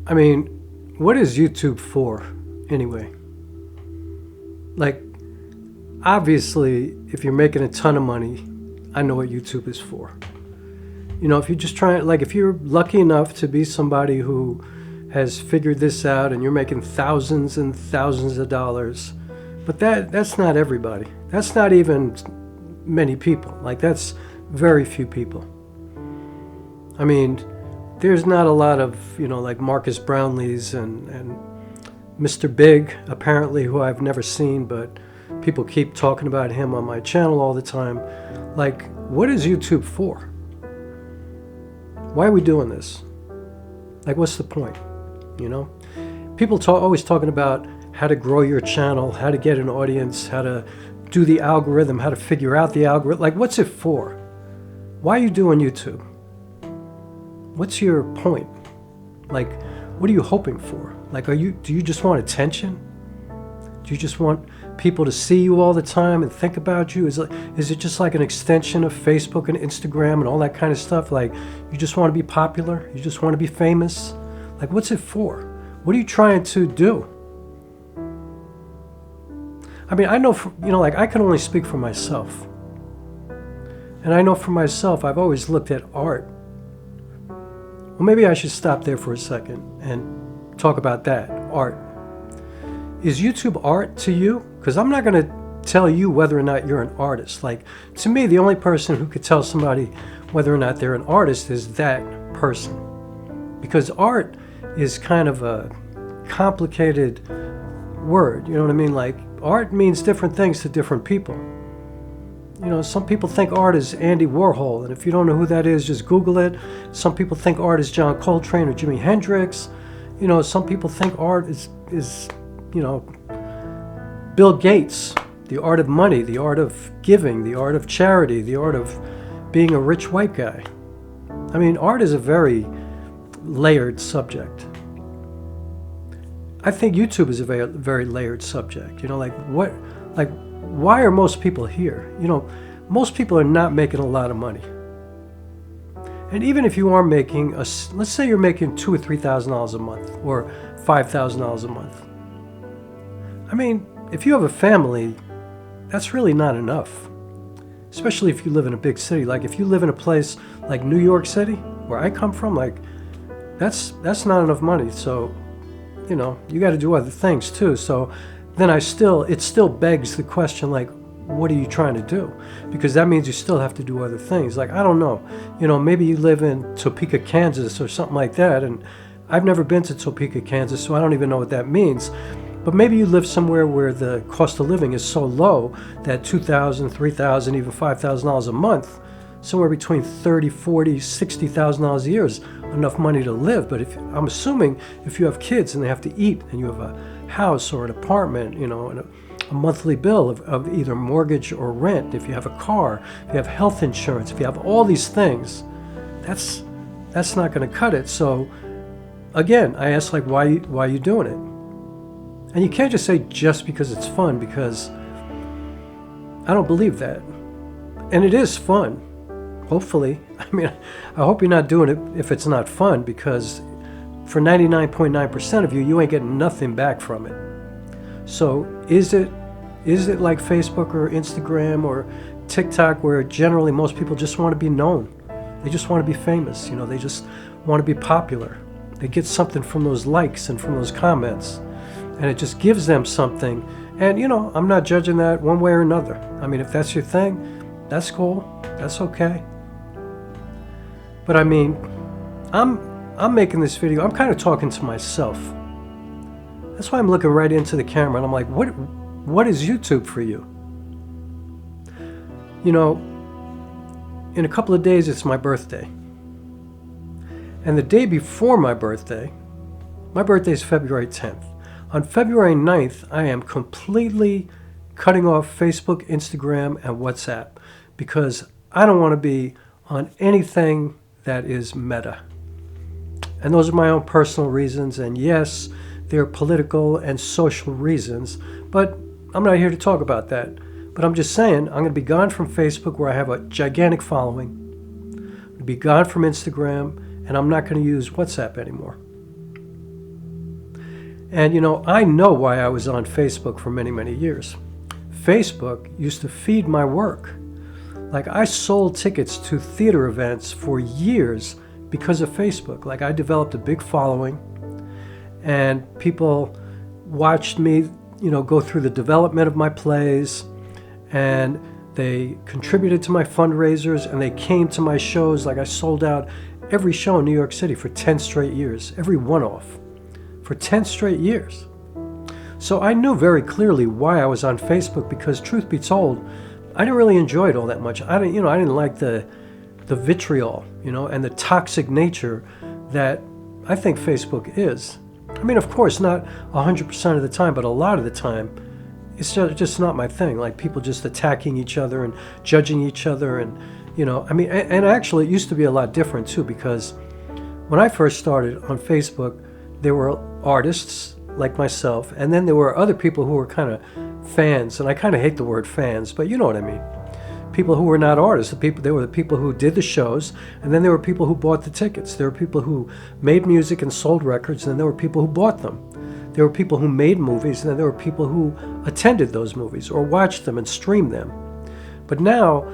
I mean, what is YouTube for anyway? Like, obviously, if you're making a ton of money, I know what YouTube is for. You know, if you're just trying, like, if you're lucky enough to be somebody who has figured this out and you're making thousands and thousands of dollars, but that's not everybody. That's not even many people. Like, that's very few people. I mean, there's not a lot of, you know, like Marcus Brownlees and Mr. Big, apparently, who I've never seen, but people keep talking about him on my channel all the time. Like, what is YouTube for? Why are we doing this? Like, what's the point? You know? People always talking about how to grow your channel, how to get an audience, how to do the algorithm, how to figure out the algorithm. Like, what's it for? Why are you doing YouTube? What's your point? Like, what are you hoping for? Like, do you just want attention? Do you just want people to see you all the time and think about you? Is it just like an extension of Facebook and Instagram and all that kind of stuff? Like, you just want to be popular? You just want to be famous? Like, what's it for? What are you trying to do? I mean, I know, like, I can only speak for myself. And I know for myself, I've always looked at art. Well, maybe I should stop there for a second and talk about that, art. Is YouTube art to you? Because I'm not going to tell you whether or not you're an artist. Like, to me, the only person who could tell somebody whether or not they're an artist is that person. Because art is kind of a complicated word, you know what I mean? Like, art means different things to different people. You know, some people think art is Andy Warhol, and if you don't know who that is, just Google it. Some people think art is John Coltrane or Jimi Hendrix. You know, some people think art is you know, Bill Gates, the art of money, the art of giving, the art of charity, the art of being a rich white guy. I mean, art is a very layered subject. I think YouTube is a very, very layered subject. You know, like, why are most people here? You know, most people are not making a lot of money. And even if you are making, let's say you're making $2,000 or $3,000 a month, or $5,000 a month. I mean, if you have a family, that's really not enough. Especially if you live in a big city. Like, if you live in a place like New York City, where I come from, like, that's not enough money. So, you know, you got to do other things too. So then it still begs the question, like, what are you trying to do? Because that means you still have to do other things. Like, I don't know, you know, maybe you live in Topeka, Kansas or something like that. And I've never been to Topeka, Kansas, so I don't even know what that means. But maybe you live somewhere where the cost of living is so low that $2,000, $3,000, even $5,000 a month, somewhere between $30,000, $40,000, $60,000 a year is enough money to live. But I'm assuming if you have kids and they have to eat, and you have a house or an apartment, you know, and a monthly bill of either mortgage or rent, if you have a car, if you have health insurance, if you have all these things, that's not going to cut it. So again, I ask, like, why are you doing it? And you can't just say just because it's fun, because I don't believe that. And it is fun, hopefully. I mean, I hope you're not doing it if it's not fun, because for 99.9% of you, you ain't getting nothing back from it. So is it like Facebook or Instagram or TikTok, where generally most people just want to be known? They just want to be famous, you know, they just want to be popular. They get something from those likes and from those comments. And it just gives them something. And, you know, I'm not judging that one way or another. I mean, if that's your thing, that's cool. That's okay. But I mean, I'm making this video. I'm kind of talking to myself. That's why I'm looking right into the camera. And I'm like, what is YouTube for you? You know, in a couple of days, it's my birthday. And the day before my birthday is February 10th. On February 9th, I am completely cutting off Facebook, Instagram, and WhatsApp, because I don't want to be on anything that is meta. And those are my own personal reasons, and yes, they're political and social reasons, but I'm not here to talk about that. But I'm just saying, I'm going to be gone from Facebook, where I have a gigantic following. I'm going to be gone from Instagram, and I'm not going to use WhatsApp anymore. And you know, I know why I was on Facebook for many, many years. Facebook used to feed my work. Like, I sold tickets to theater events for years because of Facebook. Like, I developed a big following, and people watched me, you know, go through the development of my plays, and they contributed to my fundraisers, and they came to my shows. Like, I sold out every show in New York City for 10 straight years, every one-off for 10 straight years. So I knew very clearly why I was on Facebook, because truth be told, I didn't really enjoy it all that much. I didn't like the vitriol, you know, and the toxic nature that I think Facebook is. I mean, of course, not 100% of the time, but a lot of the time, it's just not my thing. Like, people just attacking each other and judging each other, and, you know, I mean, and actually it used to be a lot different too, because when I first started on Facebook, there were artists like myself, and then there were other people who were kind of fans, and I kind of hate the word fans, but you know what I mean. People who were not artists. They were the people who did the shows, and then there were people who bought the tickets. There were people who made music and sold records, and then there were people who bought them. There were people who made movies, and then there were people who attended those movies or watched them and streamed them. But now,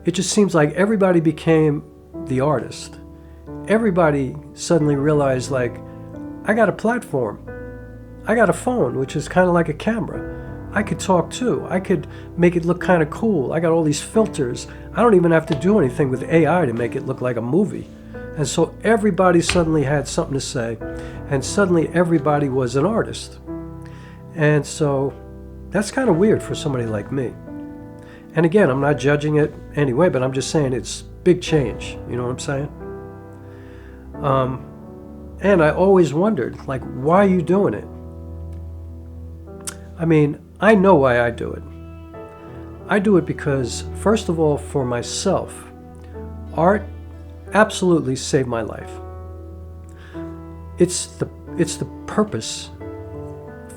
it just seems like everybody became the artist. Everybody suddenly realized, like, I got a platform. I got a phone, which is kind of like a camera. I could talk too. I could make it look kind of cool. I got all these filters. I don't even have to do anything with AI to make it look like a movie. And so everybody suddenly had something to say, and suddenly everybody was an artist. And so that's kind of weird for somebody like me. And again, I'm not judging it anyway, but I'm just saying it's big change. You know what I'm saying? And I always wondered, like, why are you doing it? I mean, I know why I do it. I do it because, first of all, for myself, art absolutely saved my life. It's the purpose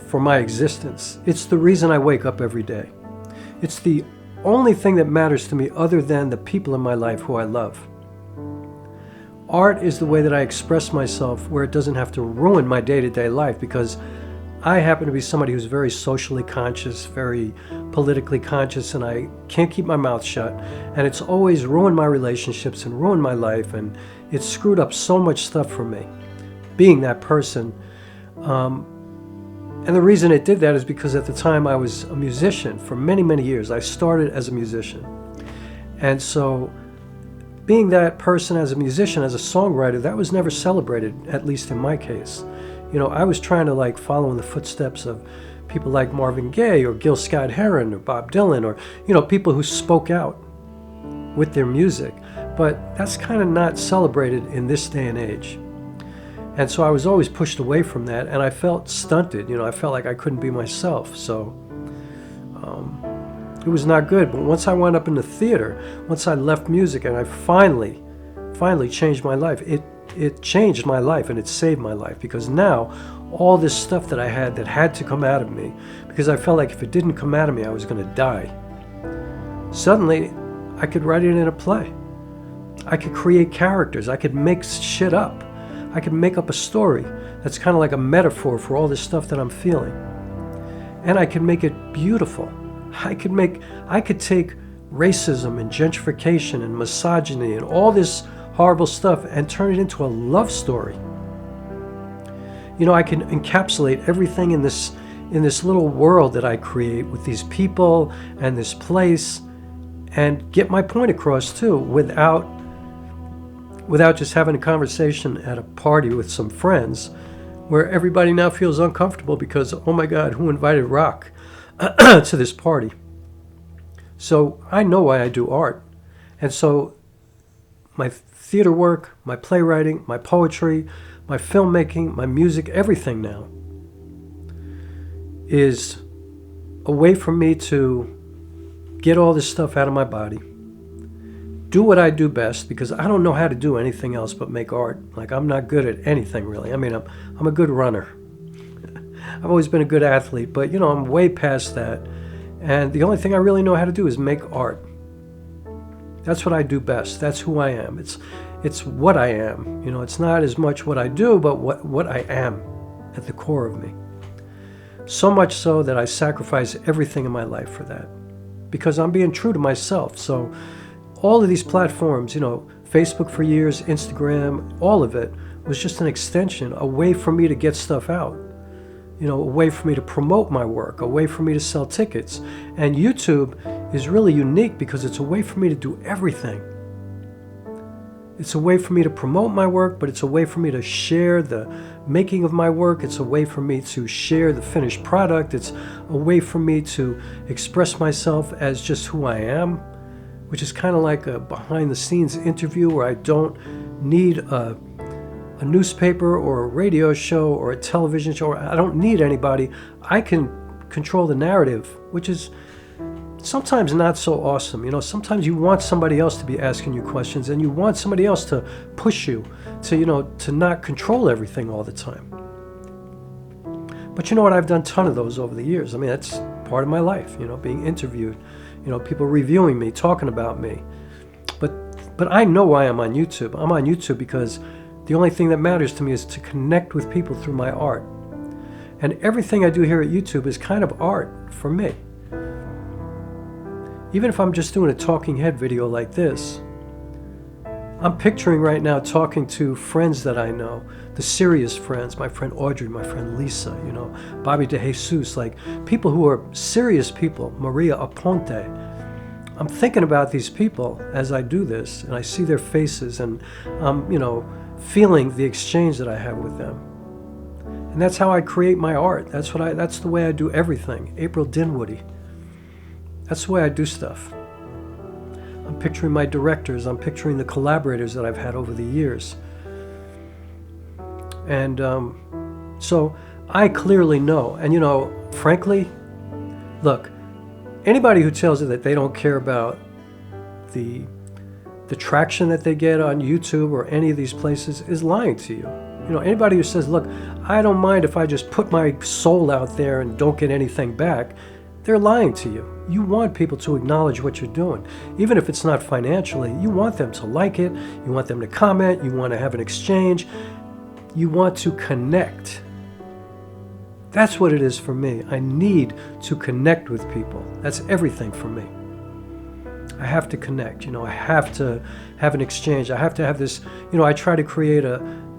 for my existence. It's the reason I wake up every day. It's the only thing that matters to me other than the people in my life who I love. Art is the way that I express myself, where it doesn't have to ruin my day-to-day life, because I happen to be somebody who's very socially conscious, very politically conscious, and I can't keep my mouth shut. And it's always ruined my relationships and ruined my life, and it's screwed up so much stuff for me, being that person. And the reason it did that is because at the time I was a musician for many, many years. I started as a musician. And so being that person as a musician, as a songwriter, that was never celebrated, at least in my case. You know, I was trying to, like, follow in the footsteps of people like Marvin Gaye or Gil Scott-Heron or Bob Dylan, or, you know, people who spoke out with their music. But that's kind of not celebrated in this day and age. And so I was always pushed away from that, and I felt stunted. You know, I felt like I couldn't be myself. So it was not good. But once I wound up in the theater, once I left music and I finally changed my life, it changed my life, and it saved my life, because now all this stuff that I had to come out of me, because I felt like if it didn't come out of me, I was going to die. Suddenly, I could write it in a play. I could create characters. I could make shit up. I could make up a story that's kind of like a metaphor for all this stuff that I'm feeling. And I could make it beautiful. I could take racism and gentrification and misogyny and all this horrible stuff and turn it into a love story. You know, I can encapsulate everything in this little world that I create with these people and this place, and get my point across too, without just having a conversation at a party with some friends where everybody now feels uncomfortable because, oh my God, who invited rock to this party? So I know why I do art. And so my theater work, my playwriting, my poetry, my filmmaking, my music, everything now is a way for me to get all this stuff out of my body, do what I do best, because I don't know how to do anything else but make art. Like, I'm not good at anything really. I mean, I'm a good runner. I've always been a good athlete, but you know, I'm way past that. And the only thing I really know how to do is make art. That's what I do best. That's who I am. It's what I am. You know, it's not as much what I do, but what I am at the core of me. So much so that I sacrifice everything in my life for that, because I'm being true to myself. So all of these platforms, you know, Facebook for years, Instagram, all of it was just an extension, a way for me to get stuff out, you know, a way for me to promote my work, a way for me to sell tickets. And YouTube is really unique because it's a way for me to do everything. It's a way for me to promote my work, but it's a way for me to share the making of my work. It's a way for me to share the finished product. It's a way for me to express myself as just who I am, which is kind of like a behind-the-scenes interview where I don't need a newspaper or a radio show or a television show. I don't need anybody. I can control the narrative, which is sometimes not so awesome. You know, sometimes you want somebody else to be asking you questions, and you want somebody else to push you to, you know, to not control everything all the time. But you know what? I've done a ton of those over the years. I mean, that's part of my life, you know, being interviewed, you know, people reviewing me, talking about me. But I know why I'm on YouTube. I'm on YouTube because the only thing that matters to me is to connect with people through my art. And everything I do here at YouTube is kind of art for me. Even if I'm just doing a talking head video like this, I'm picturing right now talking to friends that I know, the serious friends, my friend Audrey, my friend Lisa, you know, Bobby DeJesus, like people who are serious people, Maria Aponte. I'm thinking about these people as I do this, and I see their faces, and I'm, you know, feeling the exchange that I have with them. And that's how I create my art. That's the way I do everything. April Dinwoody. That's the way I do stuff. I'm picturing my directors. I'm picturing the collaborators that I've had over the years. And so I clearly know. And, you know, frankly, look, anybody who tells you that they don't care about the traction that they get on YouTube or any of these places is lying to you. You know, anybody who says, look, I don't mind if I just put my soul out there and don't get anything back, they're lying to you. You want people to acknowledge what you're doing. Even if it's not financially, you want them to like it, you want them to comment, you want to have an exchange, you want to connect. That's what it is for me. I need to connect with people. That's everything for me. I have to connect, you know, I have to have an exchange. I have to have this, you know, I try to create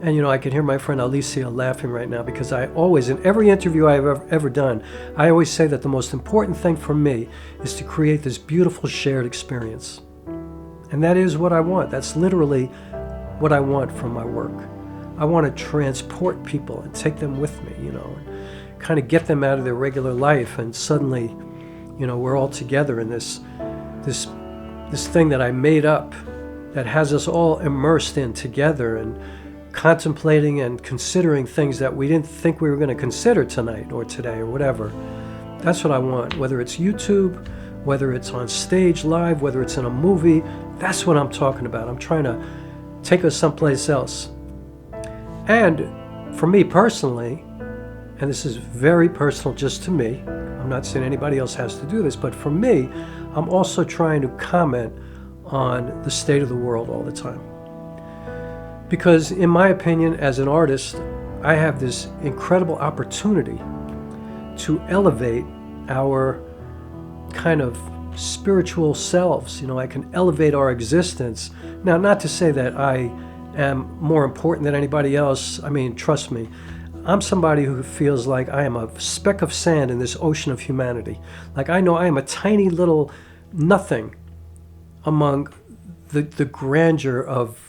and you know, I can hear my friend Alicia laughing right now because I always, in every interview I've ever done, I always say that the most important thing for me is to create this beautiful shared experience. And that is what I want. That's literally what I want from my work. I want to transport people and take them with me, you know, and kind of get them out of their regular life, and suddenly, you know, we're all together in this thing that I made up that has us all immersed in together and contemplating and considering things that we didn't think we were going to consider tonight or today or whatever. That's what I want, whether it's YouTube, whether it's on stage live, whether it's in a movie. That's what I'm talking about. I'm trying to take us someplace else. And for me personally, and this is very personal just to me, I'm not saying anybody else has to do this, but for me, I'm also trying to comment on the state of the world all the time. Because in my opinion, as an artist, I have this incredible opportunity to elevate our kind of spiritual selves. You know, I can elevate our existence. Now, not to say that I am more important than anybody else. I mean, trust me, I'm somebody who feels like I am a speck of sand in this ocean of humanity. Like, I know I am a tiny little nothing among the grandeur of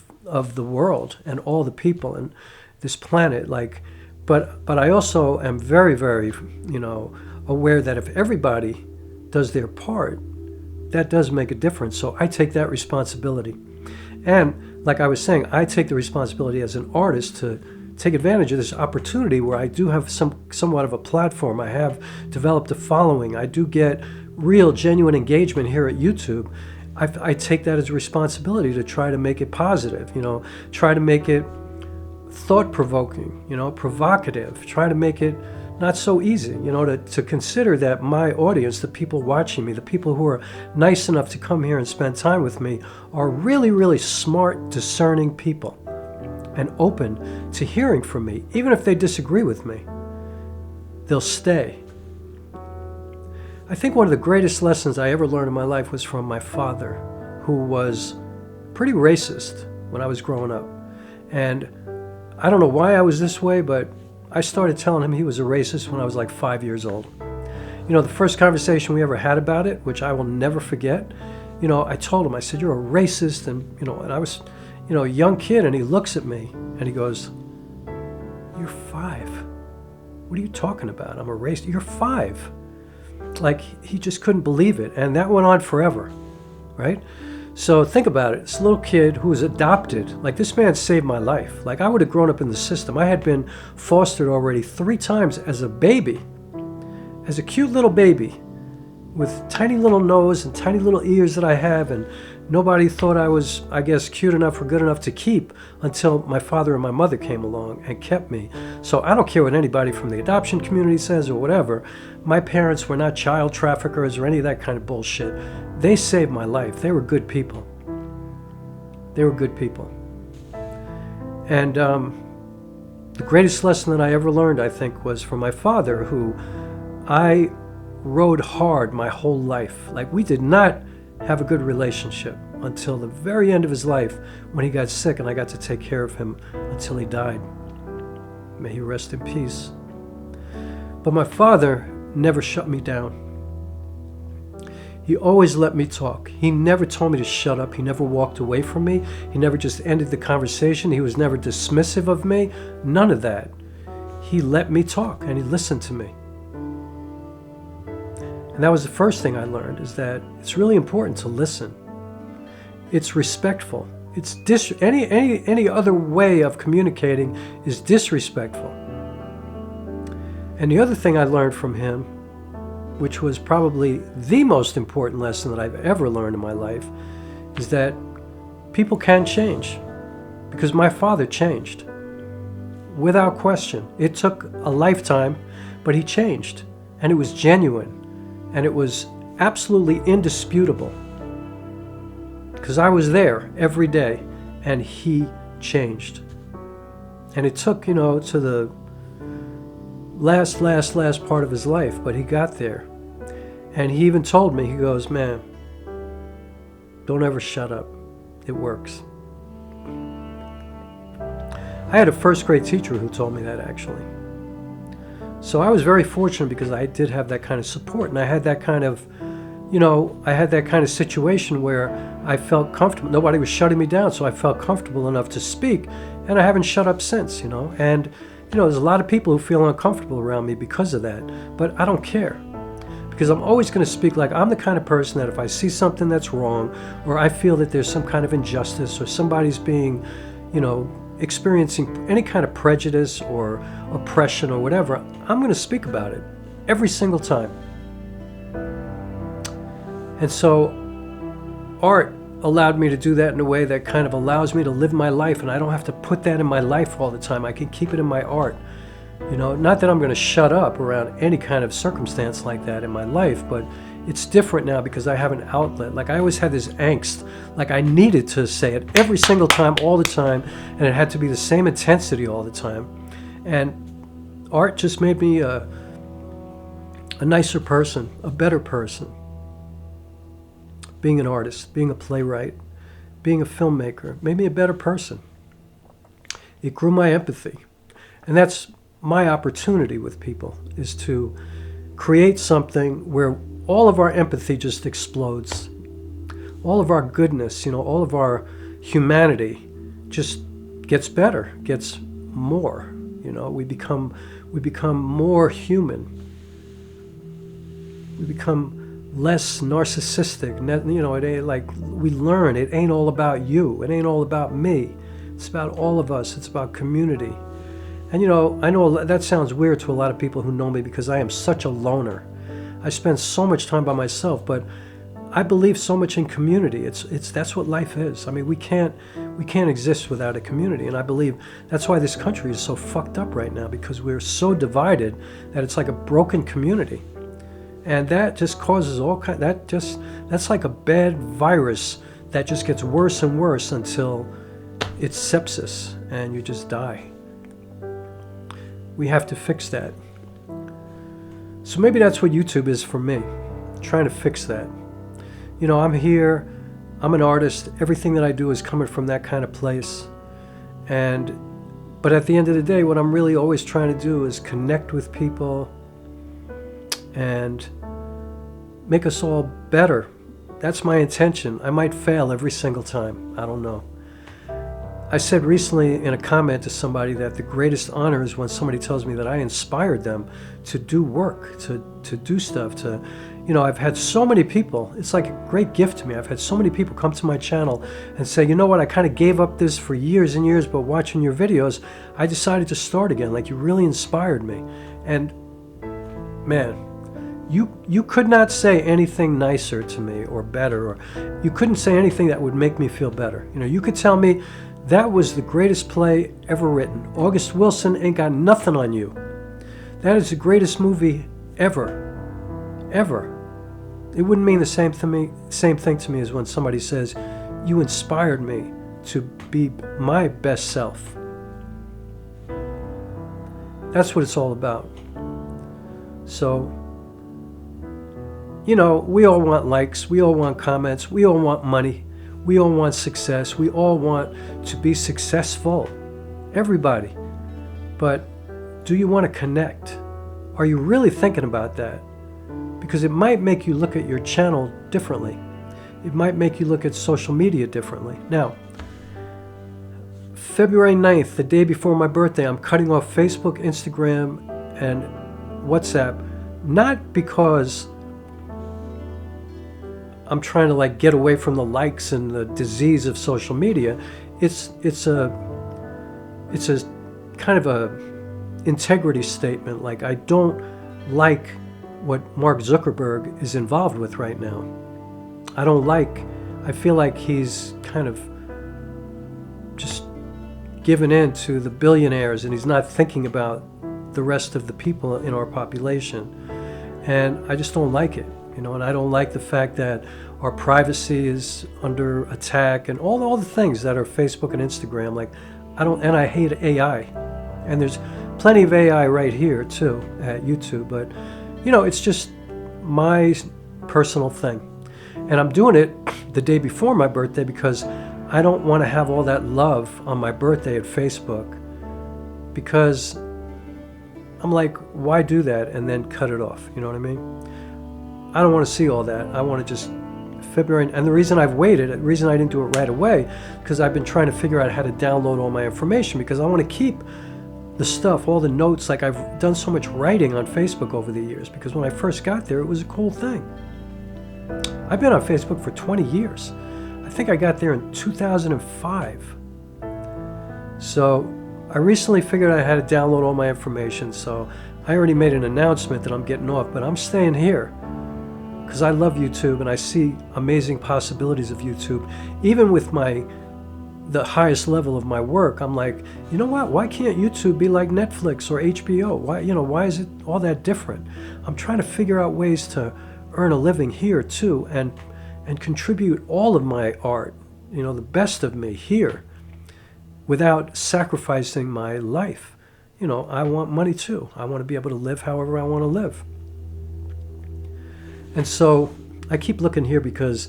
the world and all the people and this planet. Like, but I also am very, very, you know, aware that if everybody does their part, that does make a difference. So I take that responsibility. And like I was saying, I take the responsibility as an artist to take advantage of this opportunity where I do have somewhat of a platform. I have developed a following. I do get real, genuine engagement here at YouTube. I take that as a responsibility to try to make it positive, you know, try to make it thought-provoking, you know, provocative, try to make it not so easy, you know, to consider that my audience, the people watching me, the people who are nice enough to come here and spend time with me are really, really smart, discerning people and open to hearing from me. Even if they disagree with me, they'll stay I think one of the greatest lessons I ever learned in my life was from my father, who was pretty racist when I was growing up. And I don't know why I was this way, but I started telling him he was a racist when I was like 5 years old. You know, the first conversation we ever had about it, which I will never forget, you know, I told him, I said, "You're a racist," and I was, a young kid, and he looks at me and he goes, "You're 5. What are you talking about? I'm a racist. You're 5. Like, he just couldn't believe it, and that went on forever, right? So think about it. This little kid who was adopted, like, this man saved my life. Like, I would have grown up in the system. I had been fostered already 3 times as a baby, as a cute little baby with tiny little nose and tiny little ears that I have, and nobody thought I was, I guess, cute enough or good enough to keep until my father and my mother came along and kept me. So I don't care what anybody from the adoption community says or whatever. My parents were not child traffickers or any of that kind of bullshit. They saved my life. They were good people. They were good people. And the greatest lesson that I ever learned, I think, was from my father, who I rode hard my whole life. Like, we did not have a good relationship until the very end of his life, when he got sick and I got to take care of him until he died. May he rest in peace. But my father never shut me down. He always let me talk. He never told me to shut up. He never walked away from me. He never just ended the conversation. He was never dismissive of me. None of that. He let me talk and he listened to me. And that was the first thing I learned, is that it's really important to listen. It's respectful. It's any other way of communicating is disrespectful. And the other thing I learned from him, which was probably the most important lesson that I've ever learned in my life, is that people can change. Because my father changed. Without question. It took a lifetime, but he changed. And it was genuine. And it was absolutely indisputable. Because I was there every day, and he changed. And it took, to the last part of his life, but he got there. And he even told me, he goes, "Man, don't ever shut up. It works." I had a first grade teacher who told me that, actually. So I was very fortunate because I did have that kind of support, and I had that kind of, situation where I felt comfortable. Nobody was shutting me down, so I felt comfortable enough to speak, and I haven't shut up since, And, there's a lot of people who feel uncomfortable around me because of that, but I don't care. Because I'm always going to speak like I'm the kind of person that if I see something that's wrong, or I feel that there's some kind of injustice, or somebody's being, experiencing any kind of prejudice or oppression or whatever, I'm going to speak about it every single time. And so art allowed me to do that in a way that kind of allows me to live my life, and I don't have to put that in my life all the time. I can keep it in my art. Not that I'm going to shut up around any kind of circumstance like that in my life, but it's different now because I have an outlet. Like, I always had this angst, like I needed to say it every single time, all the time, and it had to be the same intensity all the time. And art just made me a nicer person, a better person. Being an artist, being a playwright, being a filmmaker made me a better person. It grew my empathy. And that's my opportunity with people, is to create something where all of our empathy just explodes. All of our goodness, all of our humanity just gets better, gets more. We become more human. We become less narcissistic. It ain't like, we learn it ain't all about you. It ain't all about me. It's about all of us. It's about community. And I know that sounds weird to a lot of people who know me because I am such a loner. I spend so much time by myself, but I believe so much in community. That's what life is. I mean, we can't exist without a community, and I believe that's why this country is so fucked up right now, because we're so divided that it's like a broken community. And that just causes that's like a bad virus that just gets worse and worse until it's sepsis and you just die. We have to fix that. So maybe that's what YouTube is for me. trying to fix that. You know, I'm here, I'm an artist, everything that I do is coming from that kind of place. But at the end of the day, what I'm really always trying to do is connect with people and make us all better. That's my intention. I might fail every single time. I don't know. I said recently in a comment to somebody that the greatest honor is when somebody tells me that I inspired them to do work, to do stuff, you know, I've had so many people, it's like a great gift to me. I've had so many people come to my channel and say, you know what, I kind of gave up this for years and years, but watching your videos, I decided to start again. Like, you really inspired me. And man, you could not say anything nicer to me or better, or you couldn't say anything that would make me feel better. You know, you could tell me that was the greatest play ever written. August Wilson ain't got nothing on you. That is the greatest movie ever. Ever. It wouldn't mean the same thing to me as when somebody says, you inspired me to be my best self. That's what it's all about. So, you know, we all want likes, we all want comments, we all want money, we all want success, we all want to be successful. Everybody. But do you want to connect? Are you really thinking about that? Because it might make you look at your channel differently. It might make you look at social media differently. Now, February 9th, the day before my birthday, I'm cutting off Facebook, Instagram, and WhatsApp, not because I'm trying to like get away from the likes and the disease of social media. It's a kind of a integrity statement. Like, I don't like what Mark Zuckerberg is involved with right now. I feel like he's kind of just given in to the billionaires and he's not thinking about the rest of the people in our population. And I just don't like it, you know, and I don't like the fact that our privacy is under attack and all the things that are Facebook and Instagram. Like, I hate AI. And there's plenty of AI right here too at YouTube, but you know, it's just my personal thing. And I'm doing it the day before my birthday because I don't want to have all that love on my birthday at Facebook, because I'm like, why do that and then cut it off? You know what I mean? I don't want to see all that. I want to just February. And the reason I've waited, the reason I didn't do it right away, because I've been trying to figure out how to download all my information, because I want to keep the stuff, all the notes. Like, I've done so much writing on Facebook over the years, because when I first got there, it was a cool thing. I've been on Facebook for 20 years. I think I got there in 2005. So I recently figured out how to download all my information. So I already made an announcement that I'm getting off, but I'm staying here because I love YouTube and I see amazing possibilities of YouTube. Even with the highest level of my work, I'm like, you know what? Why can't YouTube be like Netflix or HBO? Why is it all that different? I'm trying to figure out ways to earn a living here too, and contribute all of my art, you know, the best of me here, without sacrificing my life. You know, I want money too. I want to be able to live however I want to live. And so I keep looking here because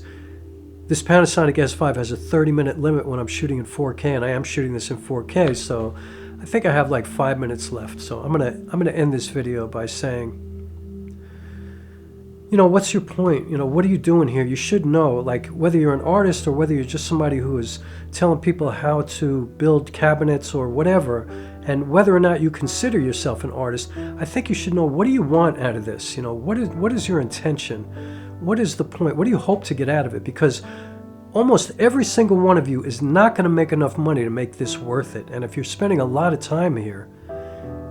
this Panasonic S5 has a 30-minute limit when I'm shooting in 4K, and I am shooting this in 4K, so I think I have like 5 minutes left. So I'm gonna end this video by saying, you know, what's your point? You know, what are you doing here? You should know, like, whether you're an artist or whether you're just somebody who is telling people how to build cabinets or whatever, and whether or not you consider yourself an artist, I think you should know, what do you want out of this? You know, what is your intention? What is the point? What do you hope to get out of it? Because almost every single one of you is not going to make enough money to make this worth it. And if you're spending a lot of time here,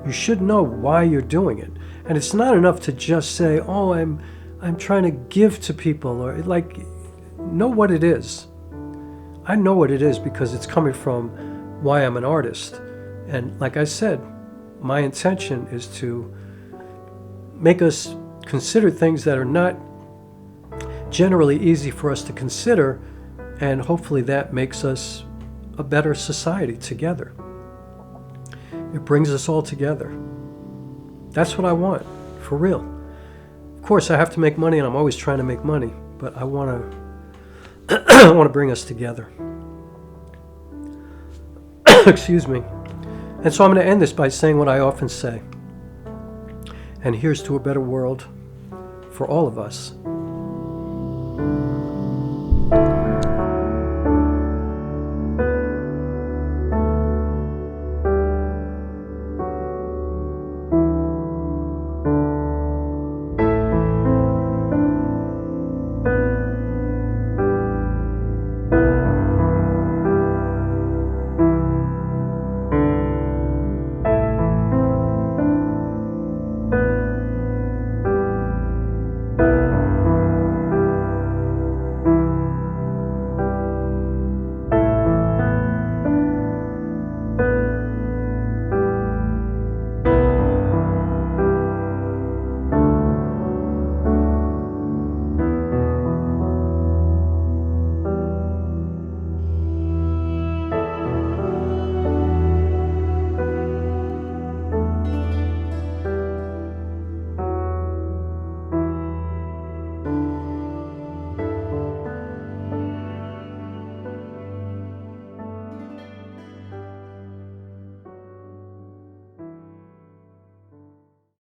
you should know why you're doing it. And it's not enough to just say, oh, I'm trying to give to people, or like, know what it is. I know what it is because it's coming from why I'm an artist. And like I said, my intention is to make us consider things that are not generally easy for us to consider, and hopefully that makes us a better society together. It brings us all together. That's what I want, for real. course, I have to make money, and I'm always trying to make money, but I want to I want to bring us together. Excuse me. And so I'm going to end this by saying what I often say. And here's to a better world for all of us.